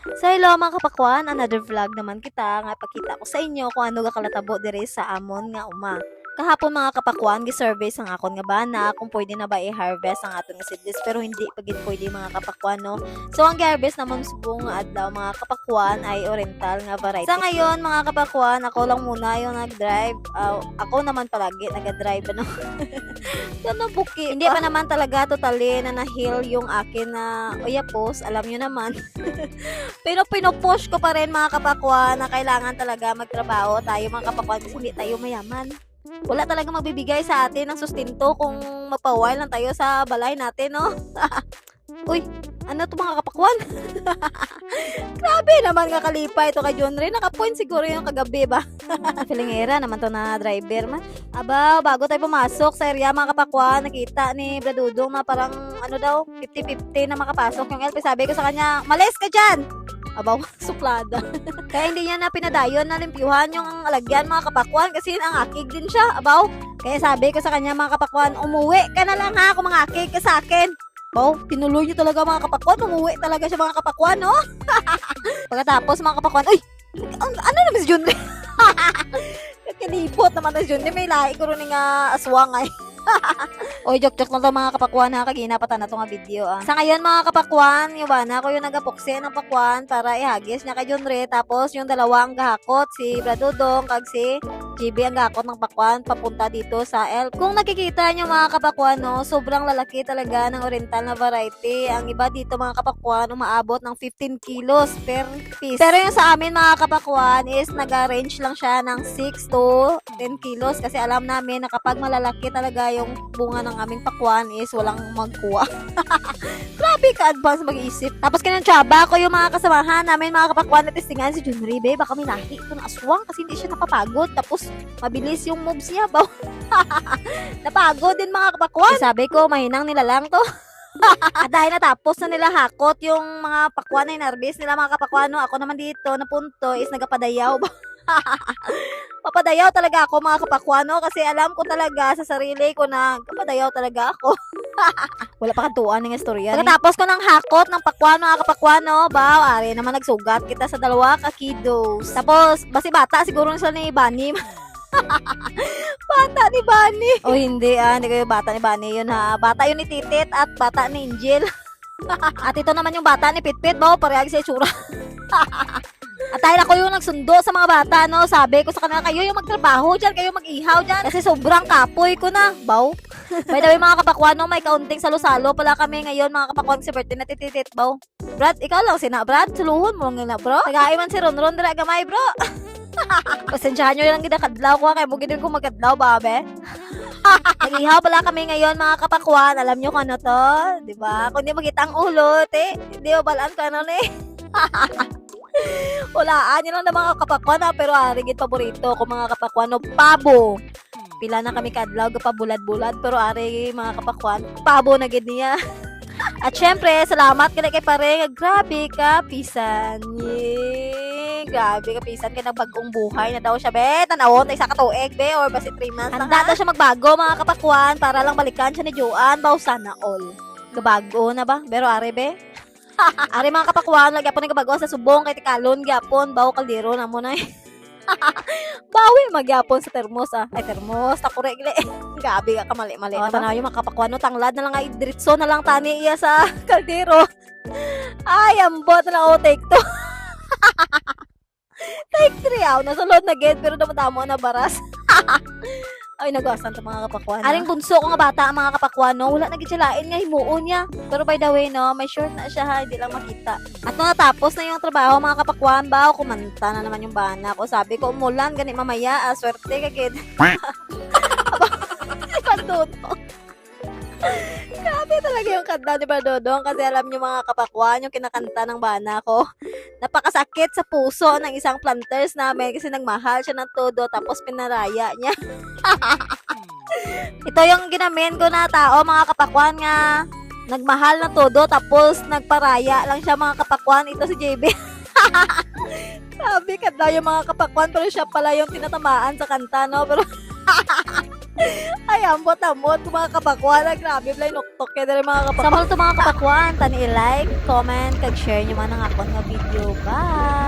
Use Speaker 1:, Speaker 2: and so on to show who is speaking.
Speaker 1: So hello mga kapakwan, another vlog naman kita nga pakita ko sa inyo kung ano ga kalatabo diri sa amon nga uma. Kahapon mga kapakwan, gi-survey sang akon nga bana kung pwede na ba i-harvest ang aton nga seedless pero hindi pagid pwede mga kapakwan no. So ang gi-harvest naman subong nga adlaw mga kapakwan ay oriental nga variety. Sa ngayon mga kapakwan, ako lang muna yung nag-drive. Ako naman palagi nag-drive ano. Ganun buki. Hindi pa naman talaga totally na na-heal yung akin na oyapos, alam nyo naman. Pero pinupush ko pa rin mga kapakwan na kailangan talaga magtrabaho tayo mga kapakwan kasi hindi tayo mayaman. Wala talaga magbibigay sa atin ng sustento kung mapawal lang tayo sa balay natin, no? Uy, ano to mga kapakwan? Grabe naman nga kalipa ito kay John Ray. Naka-point siguro yung kagabi ba? Filingera naman to na driver man. Aba, bago tayo pumasok sa area mga kapakwan, nakita ni Bradudong na parang ano daw, 50-50 na makapasok yung LP. Sabi ko sa kanya, malis ka dyan! Abaw, suplada. Kaya hindi niya na pinadayon na limpyuhan yung alagyan mga kapakwan kasi ang akig din siya, abaw. Kaya sabi ko sa kanya mga kapakwan, umuwi ka na lang ha kung mga akig ka sa akin. Wow, tinuloy niyo talaga mga kapakwan. Umuwi talaga siya mga kapakwan, no? Pagkatapos mga kapakwan, uy! Ano naman si Junri? Kinipot naman si Junri. May lahi ko rin nga aswang ay. Oy, joke-joke lang to mga kapakwan ha. Kagina pa na to nga video ah. Sa ngayon mga kapakwan, yung bana ko yung nagapukse ng pakwan para ihagis niya kay Junri. Tapos yung dalawa ang gahakot, si Bradudong kag si GB ang gahakot ng pakwan papunta dito sa elf. Kung nakikita nyo mga kapakwan, no, sobrang lalaki talaga ng oriental na variety. Ang iba dito mga kapakwan, umaabot ng 15 kilos per piece. Pero yung sa amin mga kapakwan is nag-range lang siya ng 6 to 10 kilos kasi alam namin na kapag malalaki talaga yung bunga ng aming pakwan is walang magkuha. Grabe ka-advance mag-iisip. Tapos kinantsaba ko yung mga kasamahan namin mga kapakwan na testingan si Junri, be, baka may lahi ito na aswang kasi hindi siya napapagod. Tapos mabilis yung moves niya. Napagod din mga kapakwan. Sabi ko, mahinang nila lang to. At dahil natapos na nila hakot yung mga pakwan na inarbis nila mga kapakwan, no, ako naman dito na punto is nagapadayaw. Papadayaw talaga ako mga kapakwano kasi alam ko talaga sa sarili ko na kapadayaw talaga ako. Wala pa kantuan ng istorya. Pagkatapos ko ng hakot ng pakwan mga kapakwano, ari naman nagsugat kita sa dalawa kakidos. Tapos, basi bata siguro sila ni Bani. Bata ni Bani. O hindi hindi kayo bata ni Bani yun ha. Bata yun ni Titit at bata ni Angel. At ito naman yung bata ni Pitpit, parehag sa itsura. At dahil ako yung nagsundo sa mga bata, no, sabi ko sa kanila, kayo yung magtrabaho dyan, kayo mag-ihaw dyan. Kasi sobrang kapoy ko na. By the way, mga kapakwan, no, may kaunting salo-salo pala kami ngayon, mga kapakwan, si birthday na tititit, Brad, ikaw lang sina, Brad, suluhon mo lang nila, bro. Nag-aiman si Ronron, dira gamay, bro. Pasensyahan nyo lang ginakadlaw ko, kaya mo ginin ko magkadlaw, babe. Nag-ihaw pala kami ngayon, mga kapakwan. Alam nyo kung ano to, di ba? Kung di magkita ang ulo, di ba balaan ka ano, Walaan yun lang na mga kapakwan pero arigid paborito ko mga kapakwan pabo. Pila na kami kadlaw pa bulad-bulad pero ari mga kapakwan pabo na gid niya. At syempre salamat kay pare, grabe ka pisan. Grabe ka pisan kay bagong buhay na daw siya be. Tanawon na isa ka tuig be or basi 3 months lang. Handa siya magbago mga kapakwan para lang balikan siya ni Joan sana all. Kabago na ba? Pero ari be. Ari mga kapakwan, lagi po nagabagawa sa subong kay tikalon gyapon, kaldero na mo na. Bawi magyapon sa termos Ay termos, takure gili. Gabi ka kamali-mali. Tanaw yung mga kapakwan, no, tanglad na lang ay diretso na lang tani iya sa kaldero. Ay, ambot na lang take 2. Take 3 nasulod na gid pero damadamo na baras. Ay, nagawasan to mga kapakwan. Aring bunso ko nga bata ang mga kapakwan, no? Wala nagitsalain nga, himuon niya. Pero by the way, no, may short na siya ha, hindi lang makita. At nung natapos na yung trabaho mga kapakwan, kumanta na naman yung bana ko. Sabi ko, umulan, ganit mamaya, swerte ka, kid. Pantuto. Grabe talaga yung kanta ni Bardodong kasi alam niyo mga kapakwan, yung kinakanta ng bana ko. Napakasakit sa puso ng isang planters namin kasi nagmahal siya ng todo tapos pinaraya niya. Ito yung ginamin ko na tao mga kapakwan nga nagmahal na todo tapos nagparaya lang siya mga kapakwan. Ito si JB. Sabi kadlaw yung mga kapakwan pero siya pala yung tinatamaan sa kanta, no? Pero Ay, ambot-ambot mga kapakwan. Grabe, blay nuktok kaya dali mga kapakwan. Sama to mga kapakwan. Tani i-like, comment, kag share nyo man ang akon nga video. Bye!